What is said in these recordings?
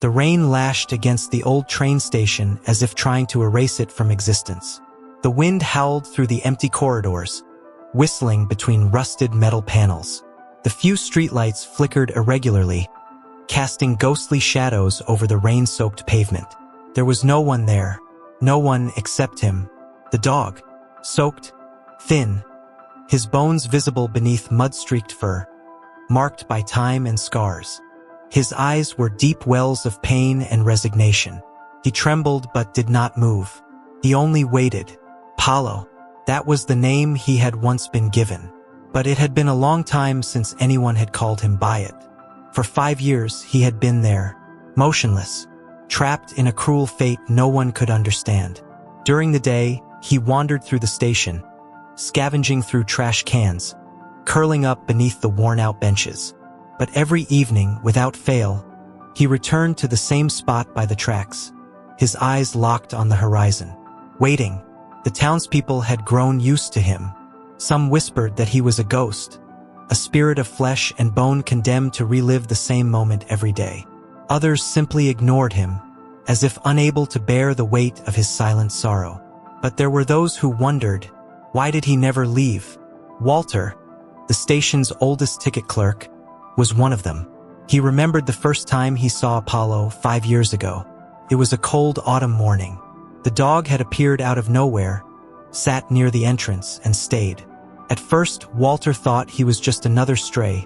The rain lashed against the old train station as if trying to erase it from existence. The wind howled through the empty corridors, whistling between rusted metal panels. The few streetlights flickered irregularly, casting ghostly shadows over the rain-soaked pavement. There was no one there, no one except him, the dog, soaked, thin, his bones visible beneath mud-streaked fur, marked by time and scars. His eyes were deep wells of pain and resignation. He trembled but did not move. He only waited. Paulo. That was the name he had once been given. But it had been a long time since anyone had called him by it. For 5 years he had been there, motionless, trapped in a cruel fate no one could understand. During the day, he wandered through the station, scavenging through trash cans, curling up beneath the worn-out benches. But every evening, without fail, he returned to the same spot by the tracks, his eyes locked on the horizon. Waiting, the townspeople had grown used to him. Some whispered that he was a ghost, a spirit of flesh and bone condemned to relive the same moment every day. Others simply ignored him, as if unable to bear the weight of his silent sorrow. But there were those who wondered, why did he never leave? Walter, the station's oldest ticket clerk, was one of them. He remembered the first time he saw Paulo 5 years ago. It was a cold autumn morning. The dog had appeared out of nowhere, sat near the entrance, and stayed. At first, Walter thought he was just another stray,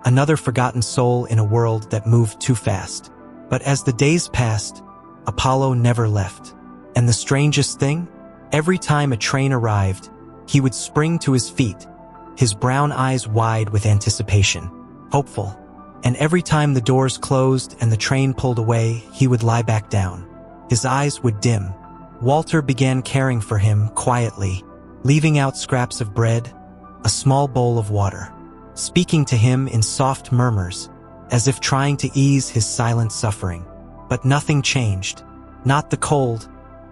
another forgotten soul in a world that moved too fast. But as the days passed, Apollo never left. And the strangest thing? Every time a train arrived, he would spring to his feet, his brown eyes wide with anticipation, hopeful. And every time the doors closed and the train pulled away, he would lie back down. His eyes would dim. Walter began caring for him quietly, leaving out scraps of bread, a small bowl of water, speaking to him in soft murmurs, as if trying to ease his silent suffering. But nothing changed. Not the cold,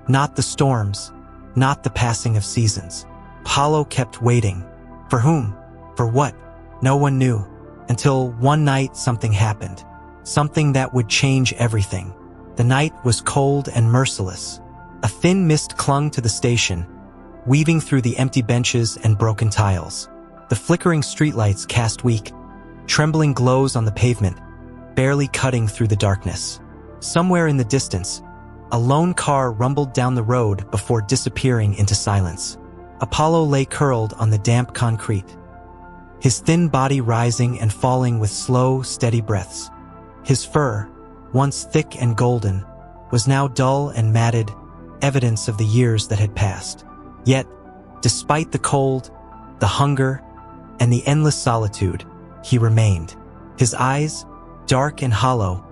not the storms, not the passing of seasons. Paulo kept waiting. For whom? For what? No one knew. Until one night something happened. Something that would change everything. The night was cold and merciless. A thin mist clung to the station, weaving through the empty benches and broken tiles. The flickering streetlights cast weak, trembling glows on the pavement, barely cutting through the darkness. Somewhere in the distance, a lone car rumbled down the road before disappearing into silence. Apollo lay curled on the damp concrete, his thin body rising and falling with slow, steady breaths. His fur, once thick and golden, was now dull and matted, evidence of the years that had passed. Yet, despite the cold, the hunger, and the endless solitude, he remained. His eyes, dark and hollow,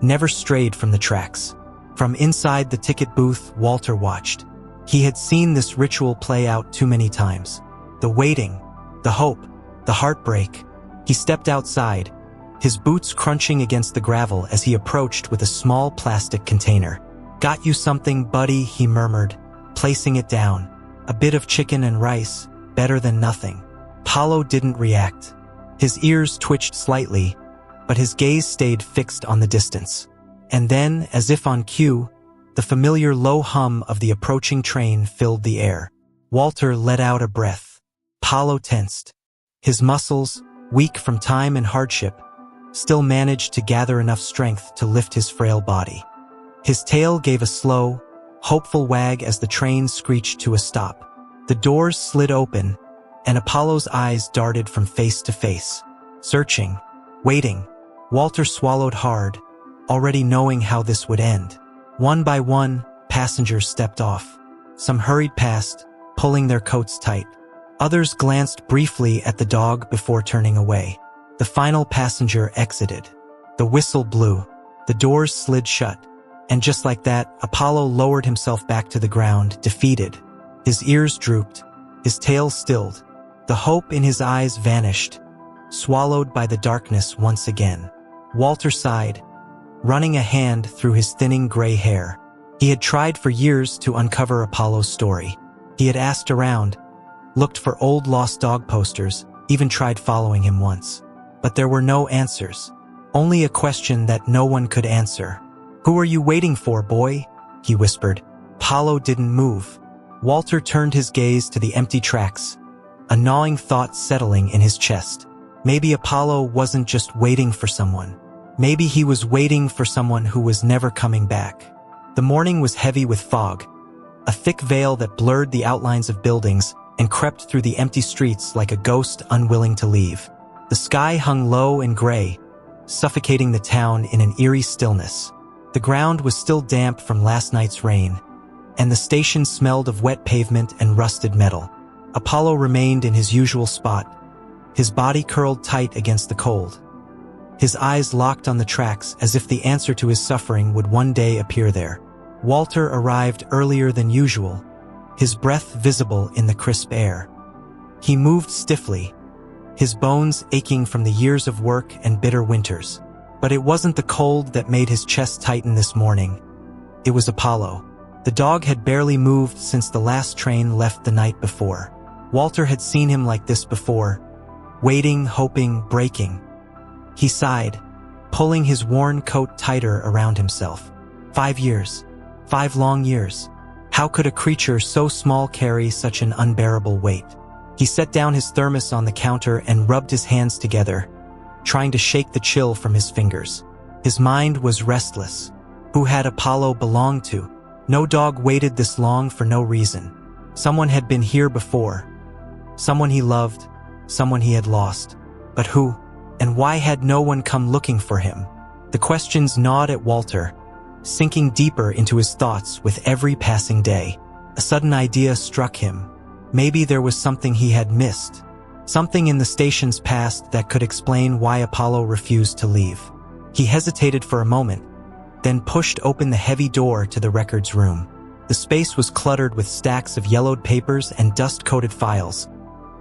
never strayed from the tracks. From inside the ticket booth, Walter watched. He had seen this ritual play out too many times. The waiting, the hope, the heartbreak. He stepped outside, his boots crunching against the gravel as he approached with a small plastic container. "Got you something, buddy," he murmured, placing it down. "A bit of chicken and rice, better than nothing." Paulo didn't react. His ears twitched slightly, but his gaze stayed fixed on the distance. And then, as if on cue, the familiar low hum of the approaching train filled the air. Walter let out a breath. Paulo tensed. His muscles, weak from time and hardship, still managed to gather enough strength to lift his frail body. His tail gave a slow, hopeful wag as the train screeched to a stop. The doors slid open, and Apollo's eyes darted from face to face. Searching, waiting, Walter swallowed hard, already knowing how this would end. One by one, passengers stepped off. Some hurried past, pulling their coats tight. Others glanced briefly at the dog before turning away. The final passenger exited. The whistle blew. The doors slid shut. And just like that, Apollo lowered himself back to the ground, defeated. His ears drooped, his tail stilled. The hope in his eyes vanished, swallowed by the darkness once again. Walter sighed, running a hand through his thinning gray hair. He had tried for years to uncover Apollo's story. He had asked around, looked for old lost dog posters, even tried following him once. But there were no answers. Only a question that no one could answer. "Who are you waiting for, boy?" he whispered. Apollo didn't move. Walter turned his gaze to the empty tracks, a gnawing thought settling in his chest. Maybe Apollo wasn't just waiting for someone. Maybe he was waiting for someone who was never coming back. The morning was heavy with fog, a thick veil that blurred the outlines of buildings and crept through the empty streets like a ghost unwilling to leave. The sky hung low and gray, suffocating the town in an eerie stillness. The ground was still damp from last night's rain, and the station smelled of wet pavement and rusted metal. Apollo remained in his usual spot, his body curled tight against the cold. His eyes locked on the tracks as if the answer to his suffering would one day appear there. Walter arrived earlier than usual, his breath visible in the crisp air. He moved stiffly, his bones aching from the years of work and bitter winters. But it wasn't the cold that made his chest tighten this morning. It was Apollo. The dog had barely moved since the last train left the night before. Walter had seen him like this before, waiting, hoping, breaking. He sighed, pulling his worn coat tighter around himself. 5 years. 5 long years. How could a creature so small carry such an unbearable weight? He set down his thermos on the counter and rubbed his hands together, trying to shake the chill from his fingers. His mind was restless. Who had Apollo belonged to? No dog waited this long for no reason. Someone had been here before. Someone he loved, someone he had lost. But who? And why had no one come looking for him? The questions gnawed at Walter, sinking deeper into his thoughts with every passing day. A sudden idea struck him. Maybe there was something he had missed. Something in the station's past that could explain why Apollo refused to leave. He hesitated for a moment, then pushed open the heavy door to the records room. The space was cluttered with stacks of yellowed papers and dust-coated files,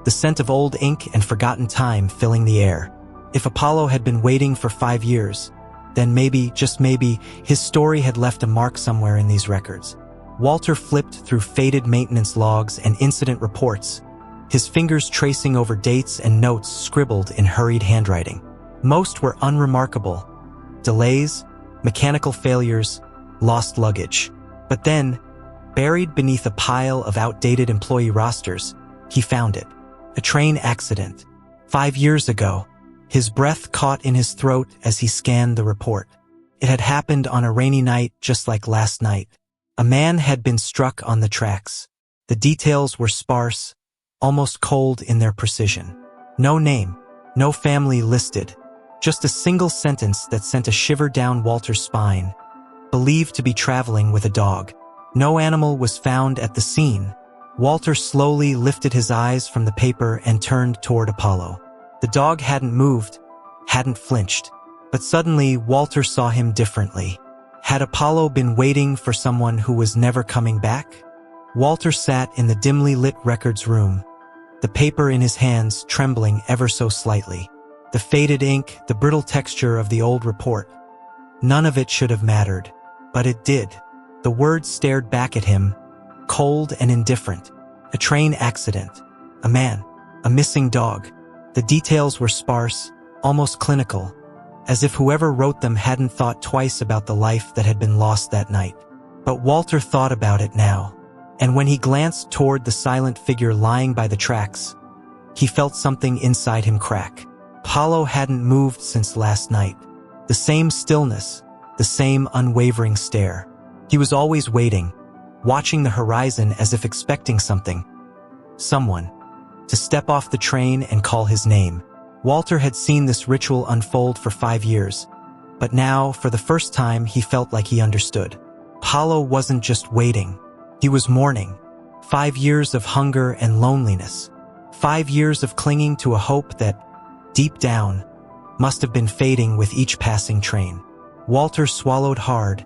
the scent of old ink and forgotten time filling the air. If Apollo had been waiting for 5 years, then maybe, just maybe, his story had left a mark somewhere in these records. Walter flipped through faded maintenance logs and incident reports, his fingers tracing over dates and notes scribbled in hurried handwriting. Most were unremarkable. Delays, mechanical failures, lost luggage. But then, buried beneath a pile of outdated employee rosters, he found it. A train accident. 5 years ago. His breath caught in his throat as he scanned the report. It had happened on a rainy night just like last night. A man had been struck on the tracks. The details were sparse, almost cold in their precision. No name, no family listed, just a single sentence that sent a shiver down Walter's spine. Believed to be traveling with a dog. No animal was found at the scene. Walter slowly lifted his eyes from the paper and turned toward Apollo. The dog hadn't moved, hadn't flinched. But suddenly, Walter saw him differently. Had Apollo been waiting for someone who was never coming back? Walter sat in the dimly lit records room, the paper in his hands trembling ever so slightly. The faded ink, the brittle texture of the old report. None of it should have mattered, but it did. The words stared back at him, cold and indifferent. A train accident. A man. A missing dog. The details were sparse, almost clinical, as if whoever wrote them hadn't thought twice about the life that had been lost that night. But Walter thought about it now, and when he glanced toward the silent figure lying by the tracks, he felt something inside him crack. Apollo hadn't moved since last night. The same stillness, the same unwavering stare. He was always waiting, watching the horizon as if expecting something. Someone. To step off the train and call his name. Walter had seen this ritual unfold for 5 years, but now, for the first time, he felt like he understood. Apollo wasn't just waiting. He was mourning. 5 years of hunger and loneliness. 5 years of clinging to a hope that, deep down, must have been fading with each passing train. Walter swallowed hard,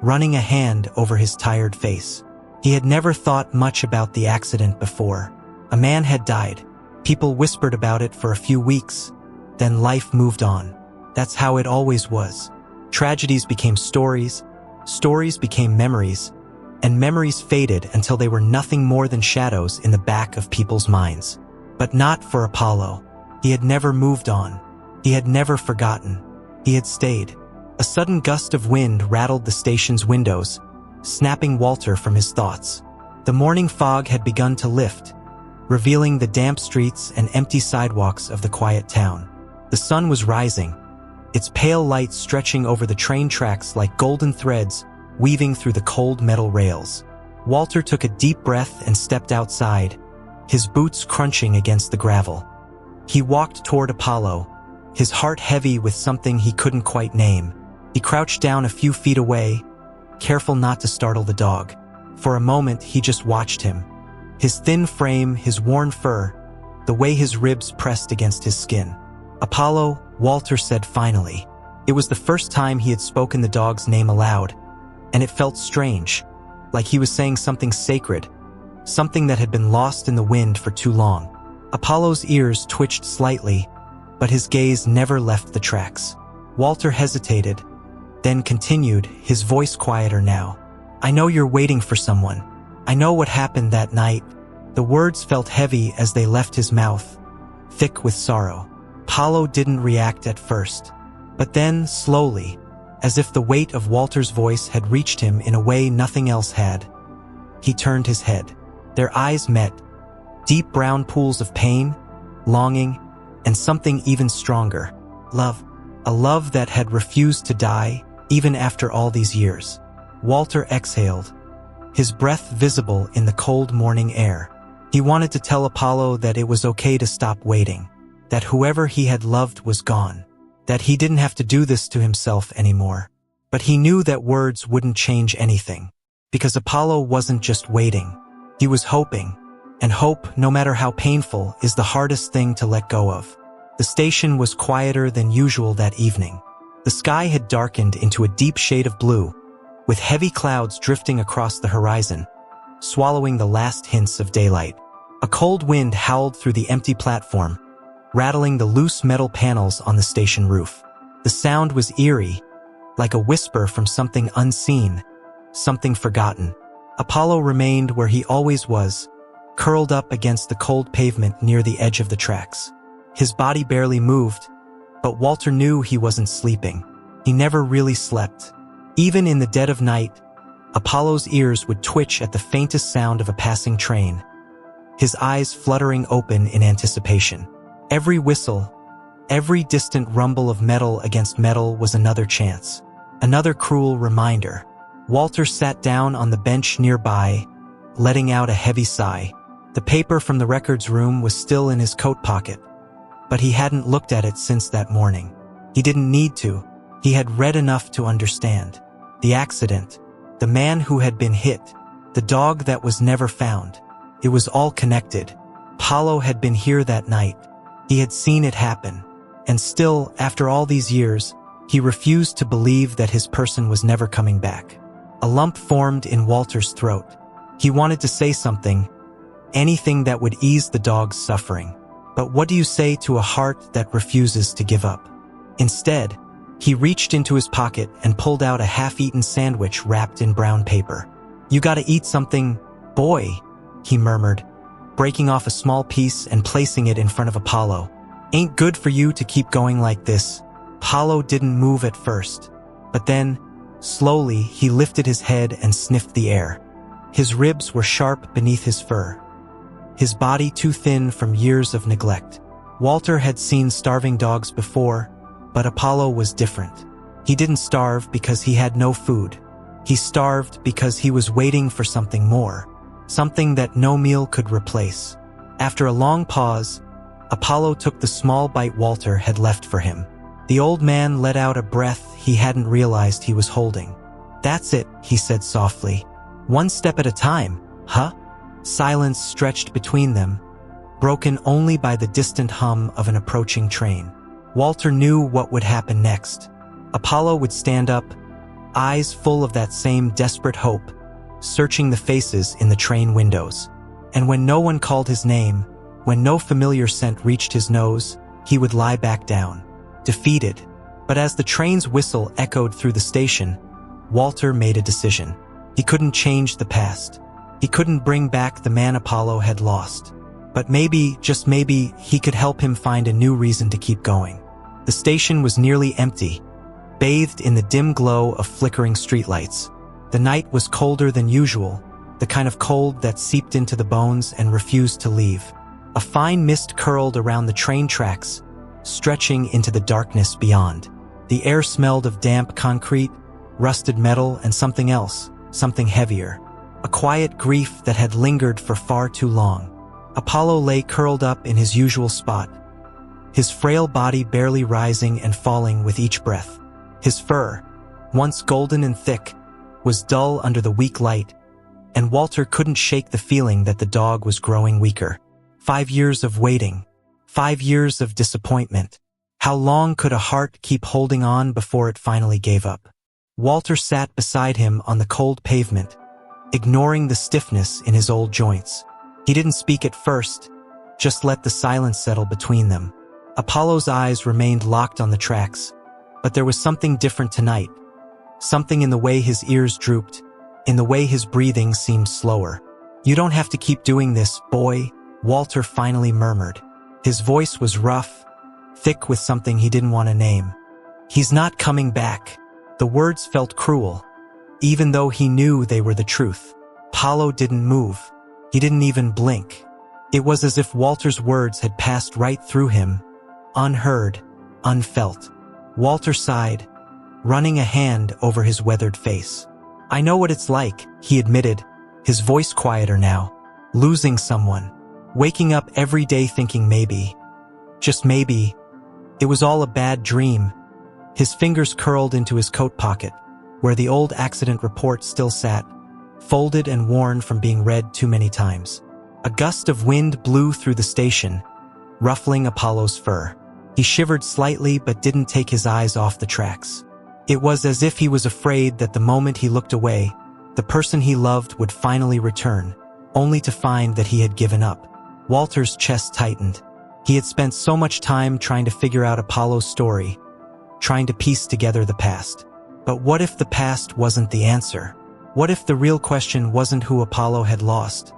running a hand over his tired face. He had never thought much about the accident before. A man had died. People whispered about it for a few weeks. Then life moved on. That's how it always was. Tragedies became stories, stories became memories, and memories faded until they were nothing more than shadows in the back of people's minds. But not for Apollo. He had never moved on. He had never forgotten. He had stayed. A sudden gust of wind rattled the station's windows, snapping Walter from his thoughts. The morning fog had begun to lift, revealing the damp streets and empty sidewalks of the quiet town. The sun was rising, its pale light stretching over the train tracks like golden threads weaving through the cold metal rails. Walter took a deep breath and stepped outside, his boots crunching against the gravel. He walked toward Apollo, his heart heavy with something he couldn't quite name. He crouched down a few feet away, careful not to startle the dog. For a moment, he just watched him. His thin frame, his worn fur, the way his ribs pressed against his skin. "Apollo," Walter said finally. It was the first time he had spoken the dog's name aloud, and it felt strange, like he was saying something sacred, something that had been lost in the wind for too long. Apollo's ears twitched slightly, but his gaze never left the tracks. Walter hesitated, then continued, his voice quieter now. "I know you're waiting for someone. I know what happened that night." The words felt heavy as they left his mouth, thick with sorrow. Apollo didn't react at first, but then, slowly, as if the weight of Walter's voice had reached him in a way nothing else had, he turned his head. Their eyes met, deep brown pools of pain, longing, and something even stronger. Love. A love that had refused to die, even after all these years. Walter exhaled, his breath visible in the cold morning air. He wanted to tell Apollo that it was okay to stop waiting, that whoever he had loved was gone, that he didn't have to do this to himself anymore. But he knew that words wouldn't change anything, because Apollo wasn't just waiting, he was hoping, and hope, no matter how painful, is the hardest thing to let go of. The station was quieter than usual that evening. The sky had darkened into a deep shade of blue, with heavy clouds drifting across the horizon, swallowing the last hints of daylight. A cold wind howled through the empty platform, rattling the loose metal panels on the station roof. The sound was eerie, like a whisper from something unseen, something forgotten. Apollo remained where he always was, curled up against the cold pavement near the edge of the tracks. His body barely moved, but Walter knew he wasn't sleeping. He never really slept. Even in the dead of night, Apollo's ears would twitch at the faintest sound of a passing train, his eyes fluttering open in anticipation. Every whistle, every distant rumble of metal against metal was another chance, another cruel reminder. Walter sat down on the bench nearby, letting out a heavy sigh. The paper from the records room was still in his coat pocket, but he hadn't looked at it since that morning. He didn't need to. He had read enough to understand. The accident, the man who had been hit, the dog that was never found. It was all connected. Apollo had been here that night. He had seen it happen. And still, after all these years, he refused to believe that his person was never coming back. A lump formed in Walter's throat. He wanted to say something, anything that would ease the dog's suffering. But what do you say to a heart that refuses to give up? Instead, he reached into his pocket and pulled out a half-eaten sandwich wrapped in brown paper. "You gotta eat something, boy," he murmured, breaking off a small piece and placing it in front of Apollo. "Ain't good for you to keep going like this." Apollo didn't move at first, but then, slowly, he lifted his head and sniffed the air. His ribs were sharp beneath his fur, his body too thin from years of neglect. Walter had seen starving dogs before, but Apollo was different. He didn't starve because he had no food. He starved because he was waiting for something more, something that no meal could replace. After a long pause, Apollo took the small bite Walter had left for him. The old man let out a breath he hadn't realized he was holding. "That's it," he said softly. "One step at a time, huh?" Silence stretched between them, broken only by the distant hum of an approaching train. Walter knew what would happen next. Apollo would stand up, eyes full of that same desperate hope, searching the faces in the train windows. And when no one called his name, when no familiar scent reached his nose, he would lie back down, defeated. But as the train's whistle echoed through the station, Walter made a decision. He couldn't change the past. He couldn't bring back the man Apollo had lost. But maybe, just maybe, he could help him find a new reason to keep going. The station was nearly empty, bathed in the dim glow of flickering streetlights. The night was colder than usual, the kind of cold that seeped into the bones and refused to leave. A fine mist curled around the train tracks, stretching into the darkness beyond. The air smelled of damp concrete, rusted metal, and something else, something heavier. A quiet grief that had lingered for far too long. Apollo lay curled up in his usual spot, his frail body barely rising and falling with each breath. His fur, once golden and thick, was dull under the weak light, and Walter couldn't shake the feeling that the dog was growing weaker. 5 years of waiting, 5 years of disappointment. How long could a heart keep holding on before it finally gave up? Walter sat beside him on the cold pavement, ignoring the stiffness in his old joints. He didn't speak at first, just let the silence settle between them. Apollo's eyes remained locked on the tracks, but there was something different tonight. Something in the way his ears drooped, in the way his breathing seemed slower. "You don't have to keep doing this, boy," Walter finally murmured. His voice was rough, thick with something he didn't want to name. "He's not coming back." The words felt cruel, even though he knew they were the truth. Apollo didn't move. He didn't even blink. It was as if Walter's words had passed right through him, unheard, unfelt. Walter sighed, running a hand over his weathered face. "I know what it's like," he admitted, his voice quieter now. "Losing someone. Waking up every day thinking maybe, just maybe, it was all a bad dream." His fingers curled into his coat pocket, where the old accident report still sat, folded and worn from being read too many times. A gust of wind blew through the station, ruffling Apollo's fur. He shivered slightly but didn't take his eyes off the tracks. It was as if he was afraid that the moment he looked away, the person he loved would finally return, only to find that he had given up. Walter's chest tightened. He had spent so much time trying to figure out Apollo's story, trying to piece together the past. But what if the past wasn't the answer? What if the real question wasn't who Apollo had lost,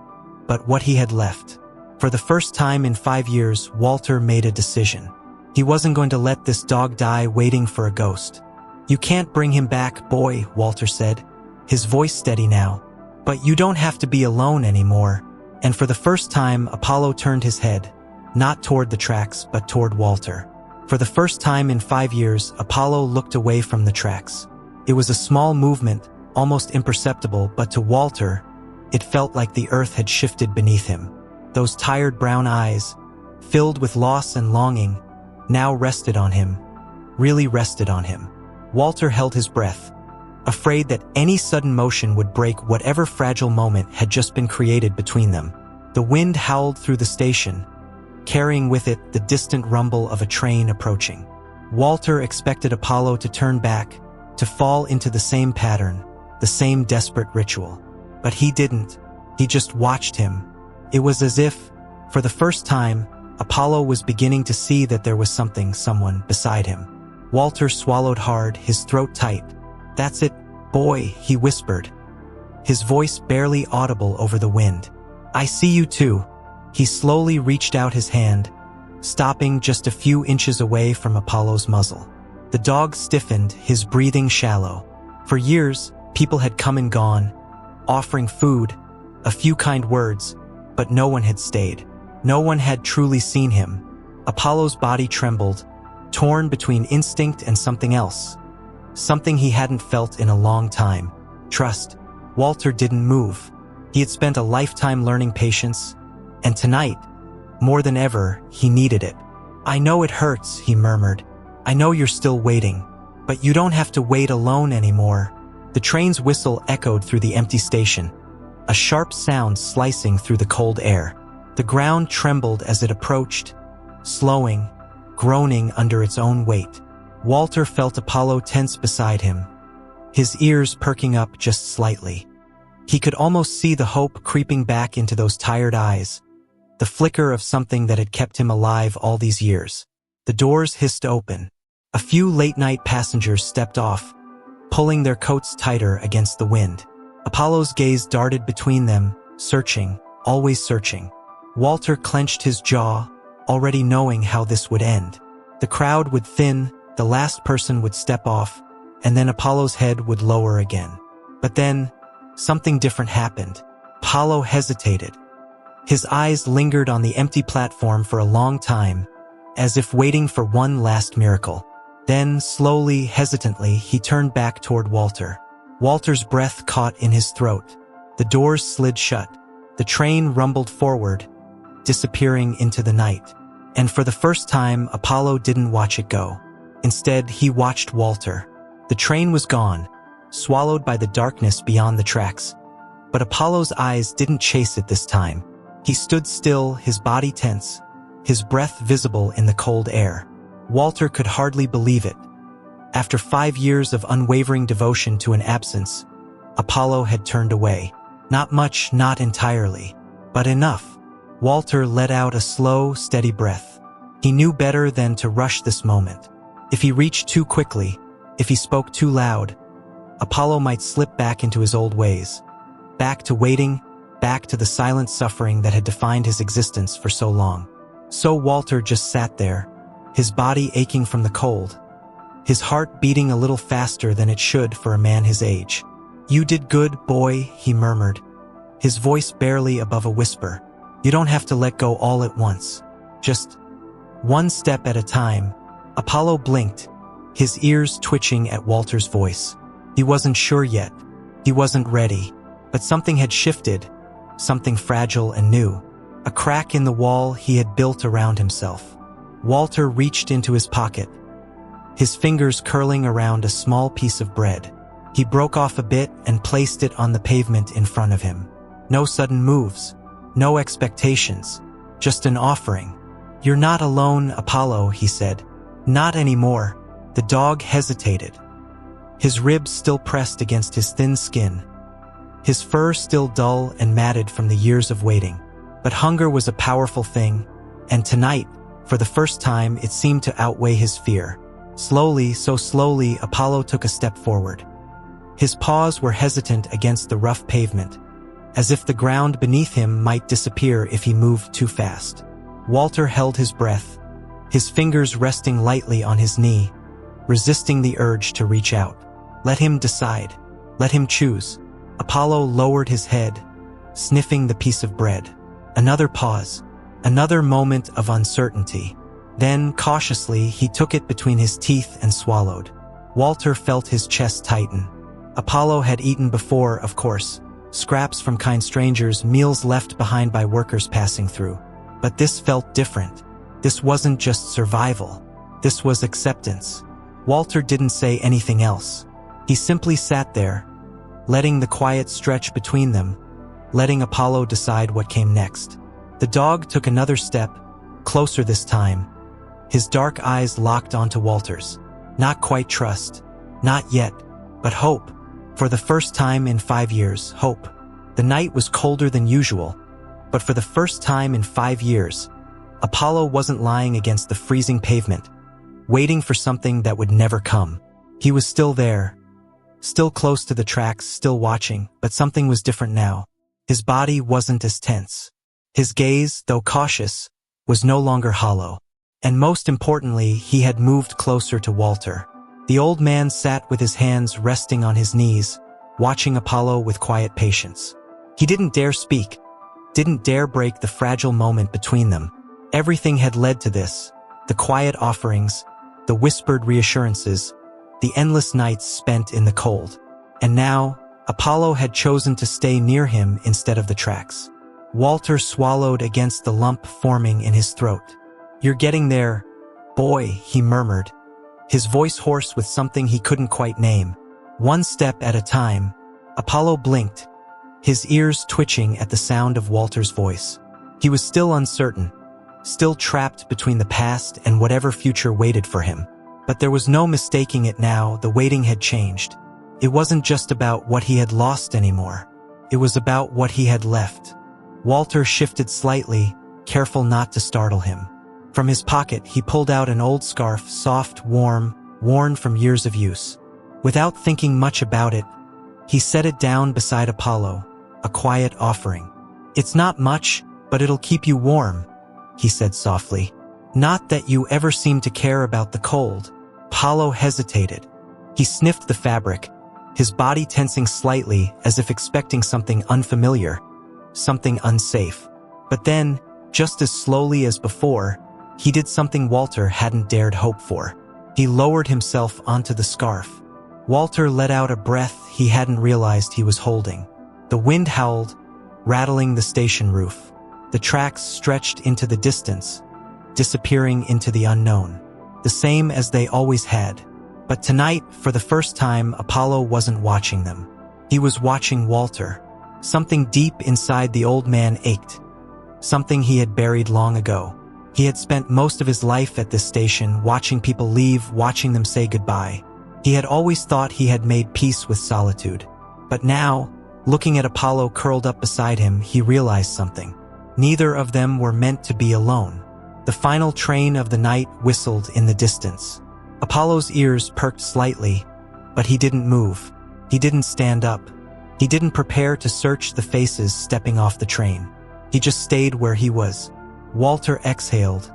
but what he had left? For the first time in 5 years, Walter made a decision. He wasn't going to let this dog die waiting for a ghost. "You can't bring him back, boy," Walter said, his voice steady now. "But you don't have to be alone anymore." And for the first time, Apollo turned his head, not toward the tracks, but toward Walter. For the first time in 5 years, Apollo looked away from the tracks. It was a small movement, almost imperceptible, but to Walter, it felt like the earth had shifted beneath him. Those tired brown eyes, filled with loss and longing, now rested on him, really rested on him. Walter held his breath, afraid that any sudden motion would break whatever fragile moment had just been created between them. The wind howled through the station, carrying with it the distant rumble of a train approaching. Walter expected Apollo to turn back, to fall into the same pattern, the same desperate ritual. But he didn't. He just watched him. It was as if, for the first time, Apollo was beginning to see that there was someone beside him. Walter swallowed hard, his throat tight. "That's it, boy," he whispered, his voice barely audible over the wind. "I see you too." He slowly reached out his hand, stopping just a few inches away from Apollo's muzzle. The dog stiffened, his breathing shallow. For years, people had come and gone, offering food, a few kind words, but no one had stayed. No one had truly seen him. Apollo's body trembled, torn between instinct and something else. Something he hadn't felt in a long time. Trust. Walter didn't move. He had spent a lifetime learning patience, and tonight, more than ever, he needed it. "I know it hurts," he murmured. "I know you're still waiting, but you don't have to wait alone anymore." The train's whistle echoed through the empty station, a sharp sound slicing through the cold air. The ground trembled as it approached, slowing, groaning under its own weight. Walter felt Apollo tense beside him, his ears perking up just slightly. He could almost see the hope creeping back into those tired eyes, the flicker of something that had kept him alive all these years. The doors hissed open. A few late-night passengers stepped off, pulling their coats tighter against the wind. Apollo's gaze darted between them, searching, always searching. Walter clenched his jaw, already knowing how this would end. The crowd would thin, the last person would step off, and then Apollo's head would lower again. But then, something different happened. Apollo hesitated. His eyes lingered on the empty platform for a long time, as if waiting for one last miracle. Then, slowly, hesitantly, he turned back toward Walter. Walter's breath caught in his throat. The doors slid shut. The train rumbled forward, disappearing into the night. And for the first time, Apollo didn't watch it go. Instead, he watched Walter. The train was gone, swallowed by the darkness beyond the tracks. But Apollo's eyes didn't chase it this time. He stood still, his body tense, his breath visible in the cold air. Walter could hardly believe it. After 5 years of unwavering devotion to an absence, Apollo had turned away. Not much, not entirely, but enough. Walter let out a slow, steady breath. He knew better than to rush this moment. If he reached too quickly, if he spoke too loud, Apollo might slip back into his old ways. Back to waiting, back to the silent suffering that had defined his existence for so long. So Walter just sat there, his body aching from the cold, his heart beating a little faster than it should for a man his age. "You did good, boy," he murmured, his voice barely above a whisper. "You don't have to let go all at once. Just one step at a time." Apollo blinked, his ears twitching at Walter's voice. He wasn't sure yet. He wasn't ready. But something had shifted, something fragile and new. A crack in the wall he had built around himself. Walter reached into his pocket, his fingers curling around a small piece of bread. He broke off a bit and placed it on the pavement in front of him. No sudden moves, no expectations, just an offering. "You're not alone, Apollo," he said. "Not anymore." The dog hesitated, his ribs still pressed against his thin skin, his fur still dull and matted from the years of waiting. But hunger was a powerful thing, and tonight, for the first time, it seemed to outweigh his fear. Slowly, so slowly, Apollo took a step forward. His paws were hesitant against the rough pavement, as if the ground beneath him might disappear if he moved too fast. Walter held his breath, his fingers resting lightly on his knee, resisting the urge to reach out. Let him decide. Let him choose. Apollo lowered his head, sniffing the piece of bread. Another pause, another moment of uncertainty. Then, cautiously, he took it between his teeth and swallowed. Walter felt his chest tighten. Apollo had eaten before, of course, scraps from kind strangers, meals left behind by workers passing through. But this felt different. This wasn't just survival. This was acceptance. Walter didn't say anything else. He simply sat there, letting the quiet stretch between them, letting Apollo decide what came next. The dog took another step, closer this time, his dark eyes locked onto Walter's. Not quite trust, not yet, but hope. For the first time in 5 years, hope. The night was colder than usual, but for the first time in 5 years, Apollo wasn't lying against the freezing pavement, waiting for something that would never come. He was still there, still close to the tracks, still watching, but something was different now. His body wasn't as tense. His gaze, though cautious, was no longer hollow. And most importantly, he had moved closer to Walter. The old man sat with his hands resting on his knees, watching Apollo with quiet patience. He didn't dare speak, didn't dare break the fragile moment between them. Everything had led to this: the quiet offerings, the whispered reassurances, the endless nights spent in the cold. And now, Apollo had chosen to stay near him instead of the tracks. Walter swallowed against the lump forming in his throat. "You're getting there, boy," he murmured, his voice hoarse with something he couldn't quite name. One step at a time. Apollo blinked, his ears twitching at the sound of Walter's voice. He was still uncertain, still trapped between the past and whatever future waited for him. But there was no mistaking it now. The waiting had changed. It wasn't just about what he had lost anymore. It was about what he had left. Walter shifted slightly, careful not to startle him. From his pocket, he pulled out an old scarf, soft, warm, worn from years of use. Without thinking much about it, he set it down beside Apollo, a quiet offering. "It's not much, but it'll keep you warm," he said softly. "Not that you ever seem to care about the cold." Apollo hesitated. He sniffed the fabric, his body tensing slightly as if expecting something unfamiliar, something unsafe. But then, just as slowly as before, he did something Walter hadn't dared hope for. He lowered himself onto the scarf. Walter let out a breath he hadn't realized he was holding. The wind howled, rattling the station roof. The tracks stretched into the distance, disappearing into the unknown, the same as they always had. But tonight, for the first time, Apollo wasn't watching them. He was watching Walter. Something deep inside the old man ached. Something he had buried long ago. He had spent most of his life at this station, watching people leave, watching them say goodbye. He had always thought he had made peace with solitude. But now, looking at Apollo curled up beside him, he realized something. Neither of them were meant to be alone. The final train of the night whistled in the distance. Apollo's ears perked slightly, but he didn't move. He didn't stand up. He didn't prepare to search the faces stepping off the train. He just stayed where he was. Walter exhaled,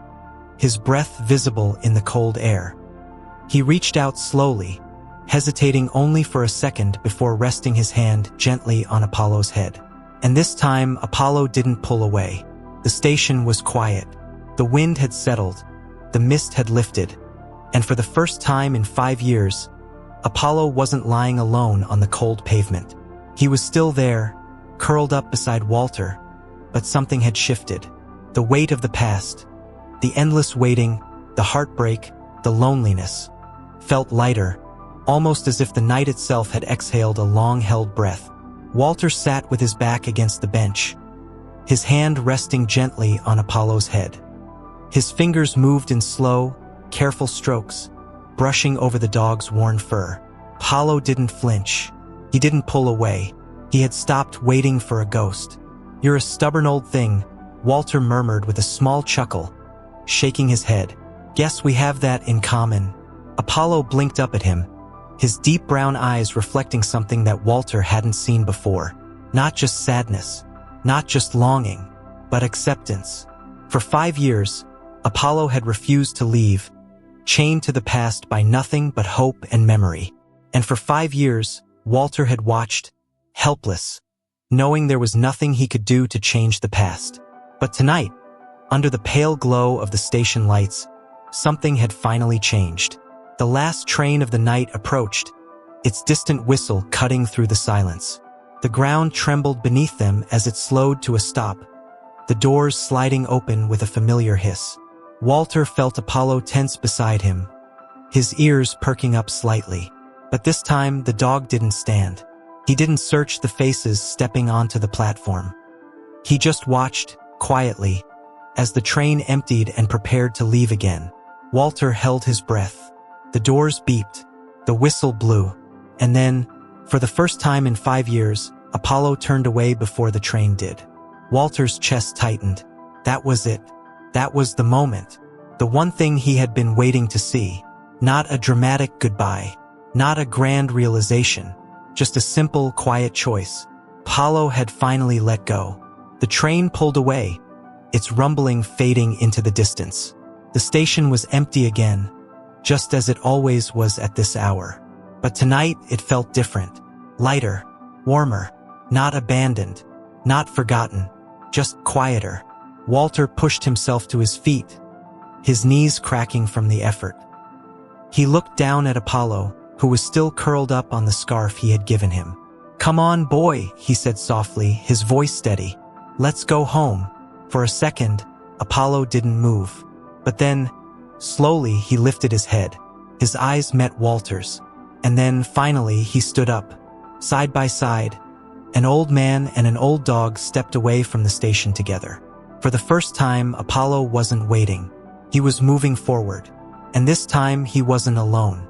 his breath visible in the cold air. He reached out slowly, hesitating only for a second before resting his hand gently on Apollo's head. And this time, Apollo didn't pull away. The station was quiet. The wind had settled. The mist had lifted. And for the first time in 5 years, Apollo wasn't lying alone on the cold pavement. He was still there, curled up beside Walter, but something had shifted. The weight of the past, the endless waiting, the heartbreak, the loneliness, felt lighter, almost as if the night itself had exhaled a long-held breath. Walter sat with his back against the bench, his hand resting gently on Apollo's head. His fingers moved in slow, careful strokes, brushing over the dog's worn fur. Apollo didn't flinch. He didn't pull away. He had stopped waiting for a ghost. "You're a stubborn old thing," Walter murmured with a small chuckle, shaking his head. "Guess we have that in common." Apollo blinked up at him, his deep brown eyes reflecting something that Walter hadn't seen before. Not just sadness, not just longing, but acceptance. For 5 years, Apollo had refused to leave, chained to the past by nothing but hope and memory. And for 5 years, Walter had watched, helpless, knowing there was nothing he could do to change the past. But tonight, under the pale glow of the station lights, something had finally changed. The last train of the night approached, its distant whistle cutting through the silence. The ground trembled beneath them as it slowed to a stop, the doors sliding open with a familiar hiss. Walter felt Apollo tense beside him, his ears perking up slightly. But this time, the dog didn't stand. He didn't search the faces stepping onto the platform. He just watched, quietly, as the train emptied and prepared to leave again. Walter held his breath. The doors beeped, the whistle blew, and then, for the first time in 5 years, Apollo turned away before the train did. Walter's chest tightened. That was it. That was the moment. The one thing he had been waiting to see. Not a dramatic goodbye. Not a grand realization. Just a simple, quiet choice. Apollo had finally let go. The train pulled away, its rumbling fading into the distance. The station was empty again, just as it always was at this hour. But tonight it felt different. Lighter, warmer, not abandoned, not forgotten, just quieter. Walter pushed himself to his feet, his knees cracking from the effort. He looked down at Apollo, who was still curled up on the scarf he had given him. "Come on, boy," he said softly, his voice steady. "Let's go home." For a second, Apollo didn't move. But then, slowly he lifted his head. His eyes met Walter's. And then, finally, he stood up. Side by side, an old man and an old dog stepped away from the station together. For the first time, Apollo wasn't waiting. He was moving forward. And this time, he wasn't alone.